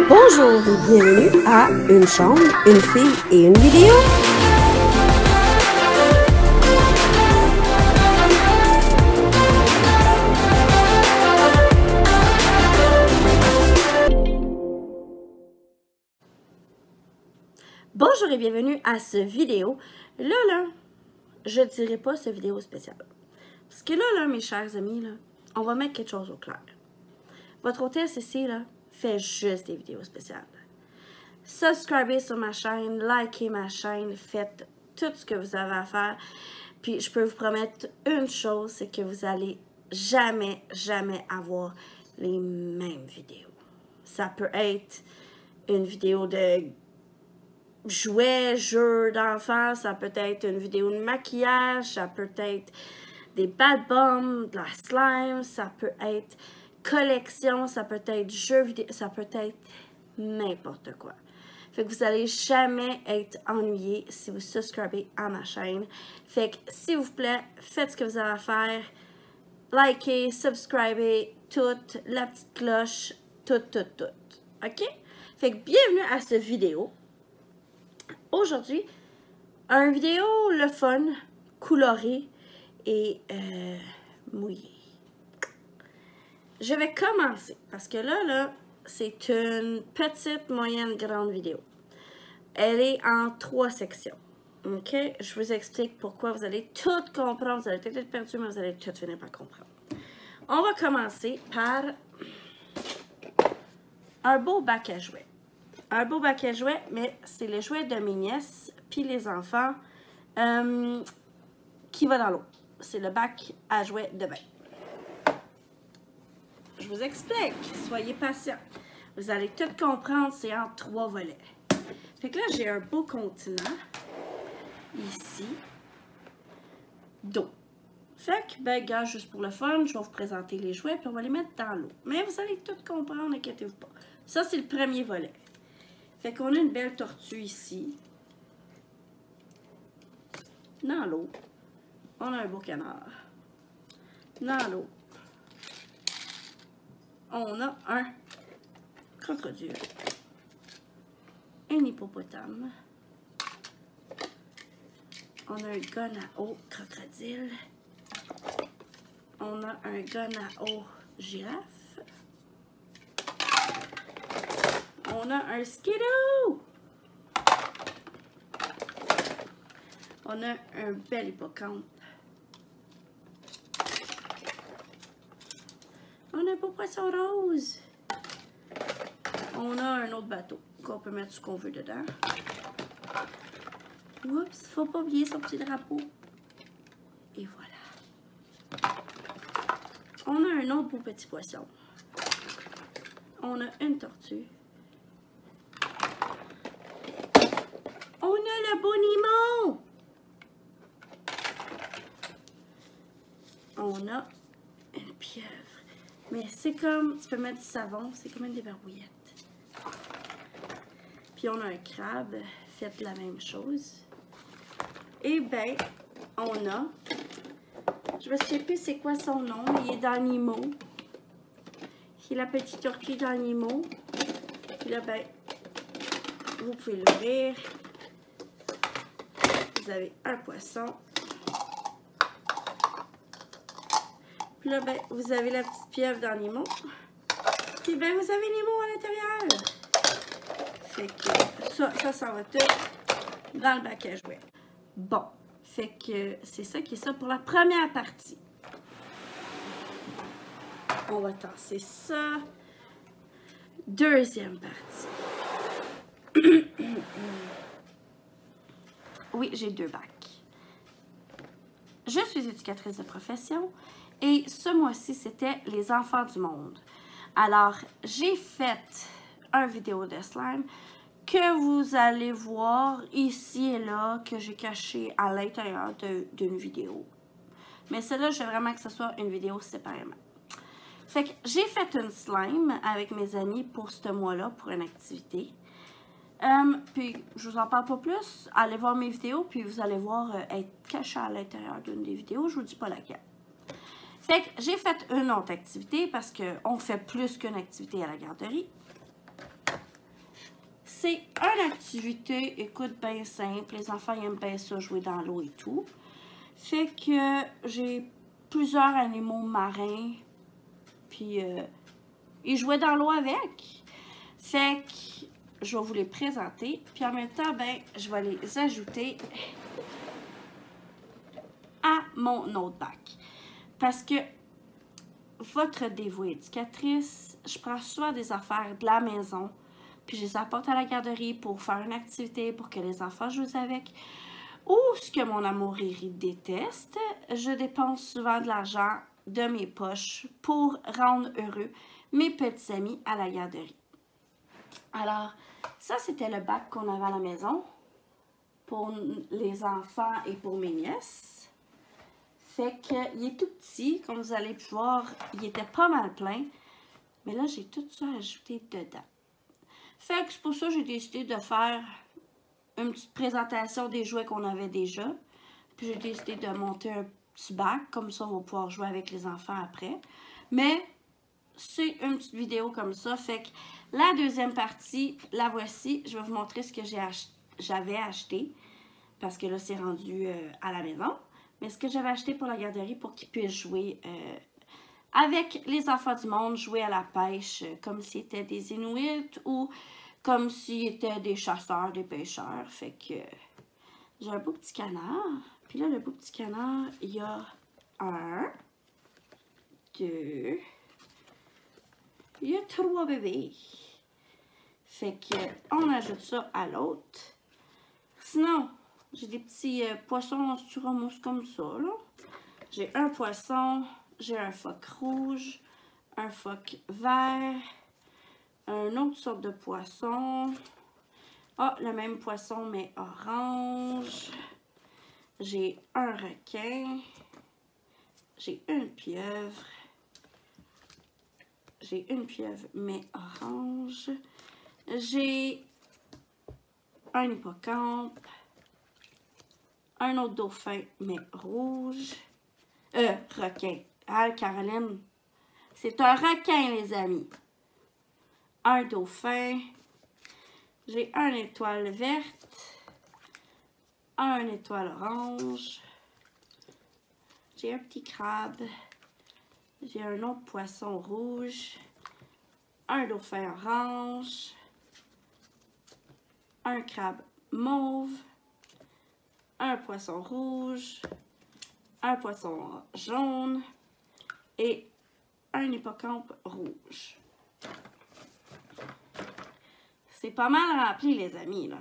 Bonjour et bienvenue à Une chambre, une fille et une vidéo. Bonjour et bienvenue à ce vidéo. Là, je dirais pas ce vidéo spécial. Parce que là, mes chers amis, là, on va mettre quelque chose au clair. Votre hôtesse ici, là, fait juste des vidéos spéciales. Subscribez sur ma chaîne, likez ma chaîne, faites tout ce que vous avez à faire. Puis je peux vous promettre une chose, c'est que vous allez jamais avoir les mêmes vidéos. Ça peut être une vidéo de jouets, jeux d'enfants, ça peut être une vidéo de maquillage, ça peut être des bad bombs, de la slime, ça peut être collection, ça peut être jeux vidéo, ça peut être n'importe quoi. Fait que vous n'allez jamais être ennuyé si vous subscribez à ma chaîne. Fait que s'il vous plaît, faites ce que vous avez à faire. Likez, subscribez, toute la petite cloche, tout. OK? Fait que bienvenue à cette vidéo. Aujourd'hui, une vidéo le fun, coloré et mouillé. Je vais commencer parce que là, c'est une petite, moyenne, grande vidéo. Elle est en 3 sections. OK? Je vous explique pourquoi vous allez tout comprendre. Vous allez peut-être être perdu, mais vous allez tout finir par comprendre. On va commencer par un beau bac à jouets. Un beau bac à jouets, mais c'est les jouets de mes nièces puis les enfants qui va dans l'eau. C'est le bac à jouets de bain. Je vous explique, soyez patients. Vous allez tout comprendre, c'est en 3 volets. Fait que là, j'ai un beau continent, ici, d'eau. Fait que, ben, gars, juste pour le fun, je vais vous présenter les jouets, puis on va les mettre dans l'eau. Mais vous allez tout comprendre, inquiétez-vous pas. Ça, c'est le premier volet. Fait qu'on a une belle tortue ici. Dans l'eau. On a un beau canard. Dans l'eau. On a un crocodile, un hippopotame, on a un gun à eau crocodile, on a un gun à eau girafe, on a un skidoo, on a un bel hippocampe. On a un beau poisson rose. On a un autre bateau qu'on peut mettre ce qu'on veut dedans. Oups, faut pas oublier son petit drapeau. Et voilà. On a un autre beau petit poisson. On a une tortue. On a le beau Nemo. On a une pieuvre. Mais c'est comme, tu peux mettre du savon, c'est comme une débarbouillette. Puis on a un crabe, faites la même chose. Et ben, on a, je me souviens plus c'est quoi son nom, il est dans Nemo. C'est la petite tortue dans Nemo. Puis là, ben, vous pouvez l'ouvrir. Vous avez un poisson. Puis là, ben, vous avez la petite pieuvre dans Nemo. Puis ben, vous avez Nemo à l'intérieur. Fait que ça va tout dans le bac à jouets. Bon, fait que c'est ça qui est ça pour la première partie. On va tasser ça. Deuxième partie. Oui, j'ai 2 bacs. Je suis éducatrice de profession. Et ce mois-ci, c'était les enfants du monde. Alors, j'ai fait une vidéo de slime que vous allez voir ici et là, que j'ai caché à l'intérieur d'une vidéo. Mais celle-là, je veux vraiment que ce soit une vidéo séparément. Fait que j'ai fait une slime avec mes amis pour ce mois-là, pour une activité. Puis, je vous en parle pas plus. Allez voir mes vidéos, puis vous allez voir être caché à l'intérieur d'une des vidéos. Je vous dis pas laquelle. Fait que j'ai fait une autre activité parce qu'on fait plus qu'une activité à la garderie. C'est une activité, écoute, bien simple. Les enfants ils aiment bien ça, jouer dans l'eau et tout. Fait que j'ai plusieurs animaux marins. Puis, ils jouaient dans l'eau avec. Fait que je vais vous les présenter. Puis en même temps, ben, je vais les ajouter à mon autre bac. Parce que votre dévouée éducatrice, je prends souvent des affaires de la maison, puis je les apporte à la garderie pour faire une activité, pour que les enfants jouent avec. Ou ce que mon amour-iri déteste, je dépense souvent de l'argent de mes poches pour rendre heureux mes petits amis à la garderie. Alors, ça c'était le bac qu'on avait à la maison pour les enfants et pour mes nièces. Fait qu'il est tout petit, comme vous allez pouvoir, il était pas mal plein. Mais là, j'ai tout ça ajouté dedans. Fait que c'est pour ça que j'ai décidé de faire une petite présentation des jouets qu'on avait déjà. Puis j'ai décidé de monter un petit bac, comme ça on va pouvoir jouer avec les enfants après. Mais c'est une petite vidéo comme ça. Fait que la deuxième partie, la voici. Je vais vous montrer ce que j'avais acheté. Parce que là, c'est rendu à la maison. Mais ce que j'avais acheté pour la garderie pour qu'ils puissent jouer avec les enfants du monde, jouer à la pêche comme s'ils étaient des Inuits ou comme s'ils étaient des chasseurs, des pêcheurs. Fait que j'ai un beau petit canard. Puis là, le beau petit canard, il y a 1, 2, il y a 3 bébés. Fait que on ajoute ça à l'autre. Sinon, j'ai des petits poissons en styromousse comme ça, là. J'ai un poisson, j'ai un phoque rouge, un phoque vert, une autre sorte de poisson. Ah, le même poisson, mais orange. J'ai un requin. J'ai une pieuvre. J'ai une pieuvre, mais orange. J'ai un hippocampe. Un autre dauphin, mais rouge. Requin. Ah, Caroline. C'est un requin, les amis. Un dauphin. J'ai une étoile verte. Une étoile orange. J'ai un petit crabe. J'ai un autre poisson rouge. Un dauphin orange. Un crabe mauve. Un poisson rouge, un poisson jaune et un hippocampe rouge. C'est pas mal rempli, les amis, là.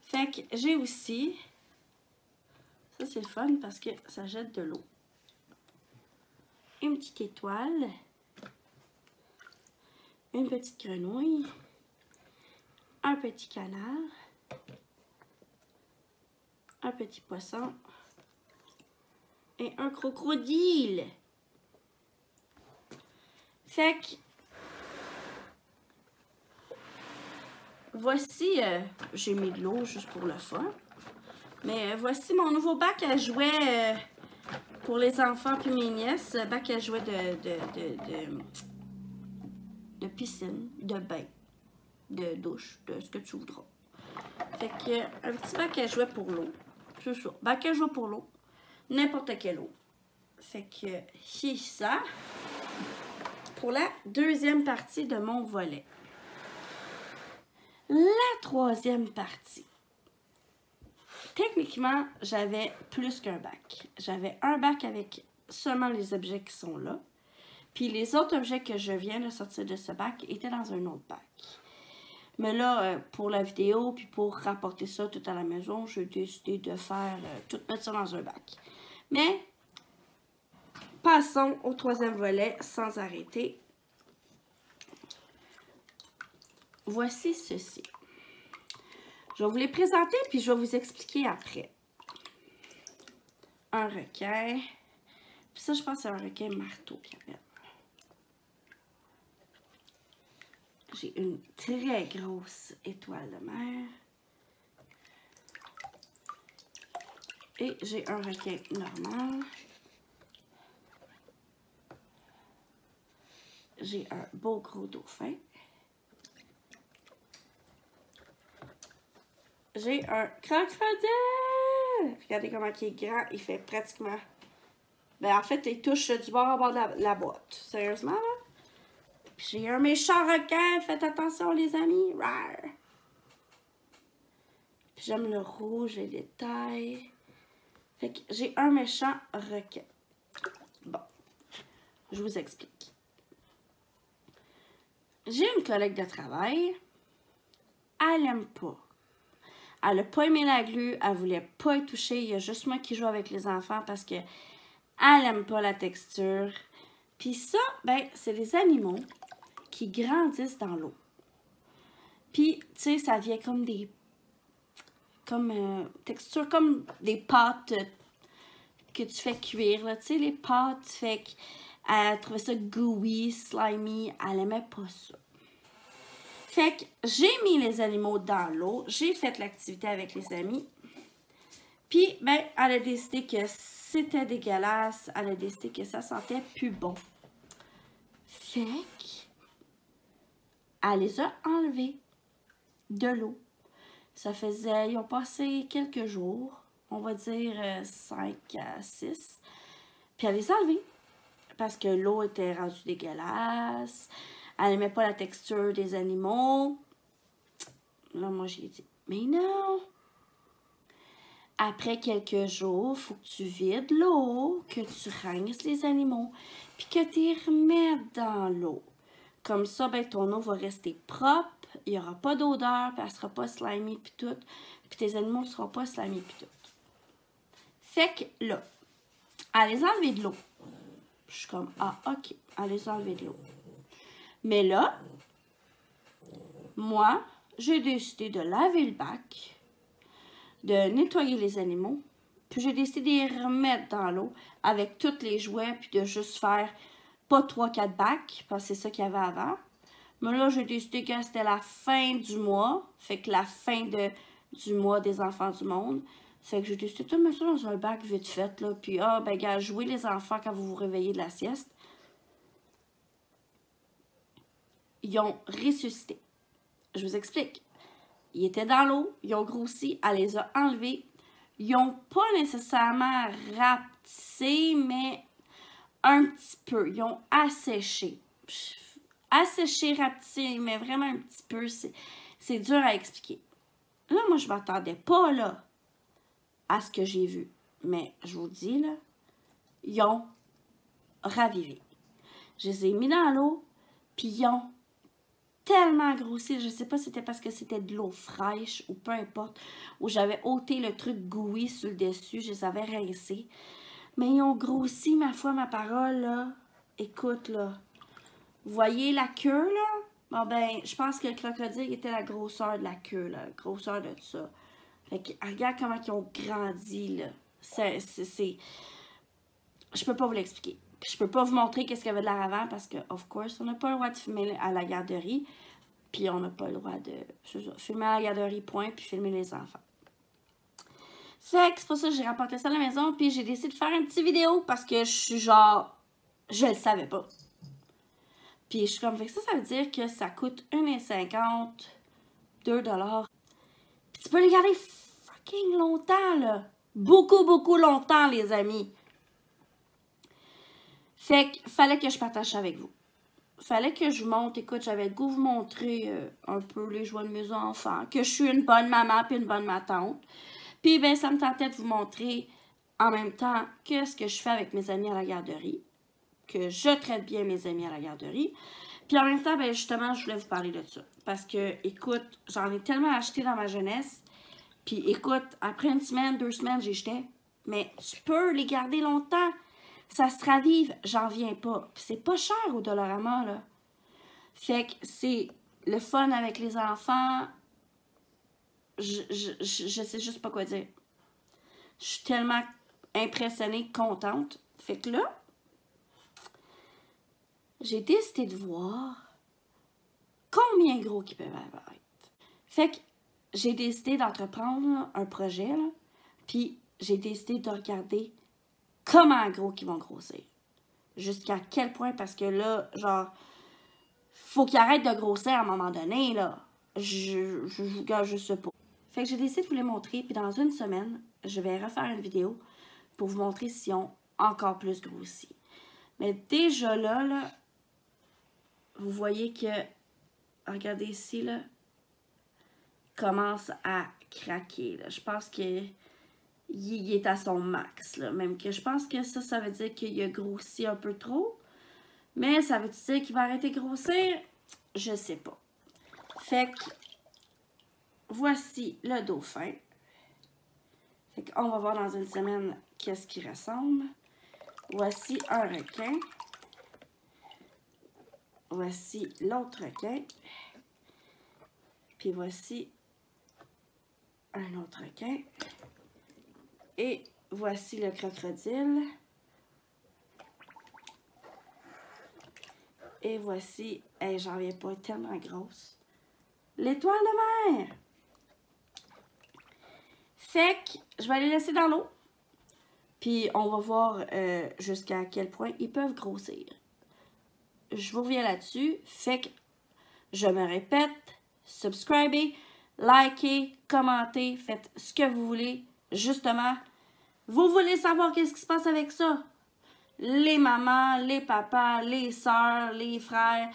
Fait que j'ai aussi, ça c'est le fun parce que ça jette de l'eau. Une petite étoile, une petite grenouille, un petit canard, un petit poisson et un crocodile. Fait que voici, j'ai mis de l'eau juste pour le fun, mais voici mon nouveau bac à jouets pour les enfants puis mes nièces, bac à jouets de piscine, de bain, de douche, de ce que tu voudras. Fait que un petit bac à jouets pour l'eau. C'est ça, bac à jouets pour l'eau. N'importe quelle eau. Fait que c'est ça pour la deuxième partie de mon volet. La troisième partie. Techniquement, j'avais plus qu'un bac. J'avais un bac avec seulement les objets qui sont là. Puis les autres objets que je viens de sortir de ce bac étaient dans un autre bac. Mais là, pour la vidéo, puis pour rapporter ça tout à la maison, j'ai décidé de faire tout mettre ça dans un bac. Mais, passons au troisième volet sans arrêter. Voici ceci. Je vais vous les présenter, puis je vais vous expliquer après. Un requin. Puis ça, je pense que c'est un requin marteau qui appelle. J'ai une très grosse étoile de mer. Et j'ai un requin normal. J'ai un beau gros dauphin. j'ai un crocodile! Regardez comment il est grand, il fait pratiquement... Ben, en fait, il touche du bord à bord de la boîte. Sérieusement, là? Puis j'ai un méchant requin, faites attention, les amis. Rar! Puis j'aime le rouge, les détails. Fait que j'ai un méchant requin. Bon, je vous explique. J'ai une collègue de travail. Elle aime pas. Elle n'a pas aimé la glu. Elle voulait pas y toucher. Il y a juste moi qui joue avec les enfants parce que elle aime pas la texture. Puis ça, ben, c'est les animaux qui grandissent dans l'eau. Puis, tu sais, ça vient comme des... texture comme des pâtes que tu fais cuire, là. Tu sais, les pâtes, fait qu'elle trouvait ça gooey, slimy. Elle aimait pas ça. Fait que j'ai mis les animaux dans l'eau. J'ai fait l'activité avec les amis. Puis, ben, elle a décidé que c'était dégueulasse. Elle a décidé que ça sentait plus bon. Fait qu'elle les a enlevés de l'eau. Ça faisait, ils ont passé quelques jours, on va dire 5 à 6. Puis elle les a enlevés parce que l'eau était rendue dégueulasse. Elle n'aimait pas la texture des animaux. Là, moi, j'ai dit, mais non! Après quelques jours, il faut que tu vides l'eau, que tu rinces les animaux, puis que tu les remettes dans l'eau. Comme ça, ben, ton eau va rester propre, il n'y aura pas d'odeur, puis elle ne sera pas slimy, puis tout. Puis tes animaux ne seront pas slimy, puis tout. Fait que là, elle les a enlevés de l'eau. Je suis comme, ah, ok, elle les a enlevés de l'eau. Mais là, moi, j'ai décidé de laver le bac, de nettoyer les animaux, puis j'ai décidé de les remettre dans l'eau avec tous les jouets, puis de juste faire pas 3-4 bacs, parce que c'est ça qu'il y avait avant. Mais là, j'ai décidé que c'était la fin du mois, fait que la fin du mois des enfants du monde. Fait que j'ai décidé de tout mettre ça dans un bac vite fait, là, puis ah, ben gars, jouez les enfants quand vous vous réveillez de la sieste. Ils ont ressuscité. Je vous explique. Ils étaient dans l'eau, ils ont grossi, elle les a enlevés. Ils n'ont pas nécessairement rapetissé, mais un petit peu. Ils ont asséché. Asséché, rapetissé, mais vraiment un petit peu. C'est dur à expliquer. Là, moi, je ne m'attendais pas là, à ce que j'ai vu. Mais je vous dis, là, ils ont ravivé. Je les ai mis dans l'eau, puis ils ont tellement grossi, je sais pas si c'était parce que c'était de l'eau fraîche ou peu importe, où j'avais ôté le truc gooey sur le dessus, je les avais rincés. Mais ils ont grossi, ma foi, ma parole, là. Écoute, là. Vous voyez la queue, là? Bon, ben, je pense que le crocodile était la grosseur de la queue, là. La grosseur de tout ça. Fait que, regarde comment ils ont grandi, là. Je peux pas vous l'expliquer. Je peux pas vous montrer qu'est-ce qu'il y avait de l'air avant parce que, of course, on n'a pas le droit de filmer à la garderie. Puis on n'a pas le droit de filmer à la garderie, point, puis filmer les enfants. Fait que c'est pour ça que j'ai rapporté ça à la maison, puis j'ai décidé de faire une petite vidéo parce que je suis genre, je le savais pas. Puis je suis comme, fait que ça veut dire que ça coûte 1,50 $, 2 $. Puis tu peux les garder fucking longtemps, là. Beaucoup, beaucoup longtemps, les amis. Fait qu'il fallait que je partage ça avec vous. Fallait que je vous montre, écoute, j'avais le goût de vous montrer un peu les joies de mes enfants, que je suis une bonne maman puis une bonne matante. Puis, ben, ça me tentait de vous montrer en même temps ce que je fais avec mes amis à la garderie, que je traite bien mes amis à la garderie. Puis en même temps, ben, justement, je voulais vous parler de ça. Parce que, écoute, j'en ai tellement acheté dans ma jeunesse. Puis, écoute, après une semaine, 2 semaines, j'ai jeté. Mais tu peux les garder longtemps. Ça se ravive, j'en viens pas. Puis c'est pas cher au Dollarama, là. Fait que c'est le fun avec les enfants. Je sais juste pas quoi dire. Je suis tellement impressionnée, contente. Fait que là, j'ai décidé de voir combien gros qu'ils peuvent être. Fait que j'ai décidé d'entreprendre un projet, là. Puis j'ai décidé de regarder comment gros qu'ils vont grossir. Jusqu'à quel point, parce que là, genre, faut qu'ils arrêtent de grossir à un moment donné, là. Je sais pas. Fait que j'ai décidé de vous les montrer. Puis dans une semaine, je vais refaire une vidéo pour vous montrer s'ils ont encore plus grossi. Mais déjà là, vous voyez que, regardez ici, là, commence à craquer. Là. Je pense qu'il est à son max. Là. Même que je pense que ça veut dire qu'il a grossi un peu trop. Mais ça veut dire qu'il va arrêter de grossir? Je sais pas. Fait que, voici le dauphin. Fait qu'on va voir dans une semaine qu'est-ce qu'il ressemble. Voici un requin. Voici l'autre requin. Puis voici un autre requin. Et voici le crocodile. Et voici, hey, j'en viens pas, tellement grosse, l'étoile de mer. Fait que je vais les laisser dans l'eau. Puis on va voir jusqu'à quel point ils peuvent grossir. Je vous reviens là-dessus. Fait que je me répète, subscribez, likez, commentez, faites ce que vous voulez. Justement, vous voulez savoir qu'est-ce qui se passe avec ça? Les mamans, les papas, les sœurs, les frères,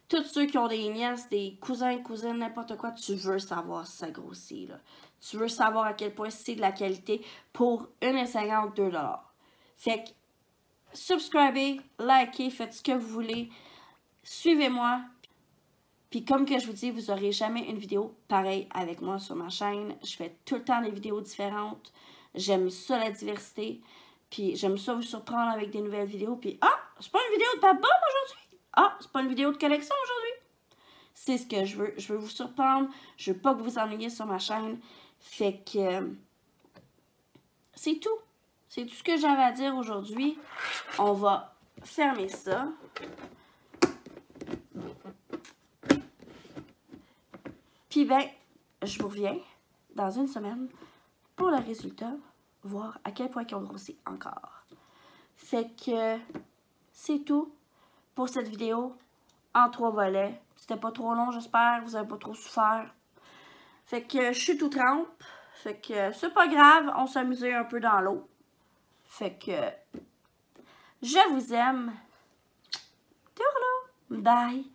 tous ceux qui ont des nièces, des cousins, cousines, n'importe quoi, tu veux savoir si ça grossit, là. Tu veux savoir à quel point c'est de la qualité pour 1,50 $, 2 $. Fait que, subscribez, likez, faites ce que vous voulez, suivez-moi. Puis comme que je vous dis, vous n'aurez jamais une vidéo pareille avec moi sur ma chaîne. Je fais tout le temps des vidéos différentes. J'aime ça, la diversité. Puis j'aime ça vous surprendre avec des nouvelles vidéos. Puis c'est pas une vidéo de papa aujourd'hui. C'est pas une vidéo de collection aujourd'hui. C'est ce que je veux. Je veux vous surprendre. Je veux pas que vous vous ennuyiez sur ma chaîne. Fait que c'est tout. C'est tout ce que j'avais à dire aujourd'hui. On va fermer ça. Puis ben, je vous reviens dans une semaine pour le résultat. Voir à quel point ils ont grossi encore. Fait que c'est tout pour cette vidéo en 3 volets. C'était pas trop long, j'espère. Vous avez pas trop souffert. Fait que je suis tout trempe. Fait que c'est pas grave. On s'amusait un peu dans l'eau. Fait que je vous aime. Tourlou. Bye.